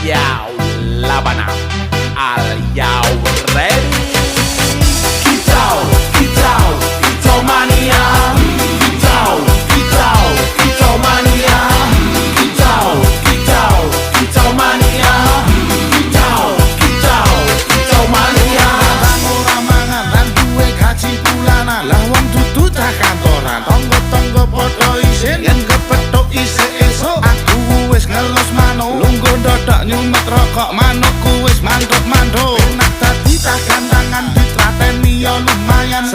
Yo, Labana, are you ready? Kito mania. Kito mania. Kito mania. Kito mania. Ora mangan lan duwe gaji bulanan. Lah wong dudu cah kantoran. Tonggo-tonggo padha isin yen kepethuk isih esuk. Aku wis ngelus manuk. Lungguh ndodok nyumet rokok manukku wis manduk-manduk. Enak dadi cah gandangan ditrateni ya lumayan.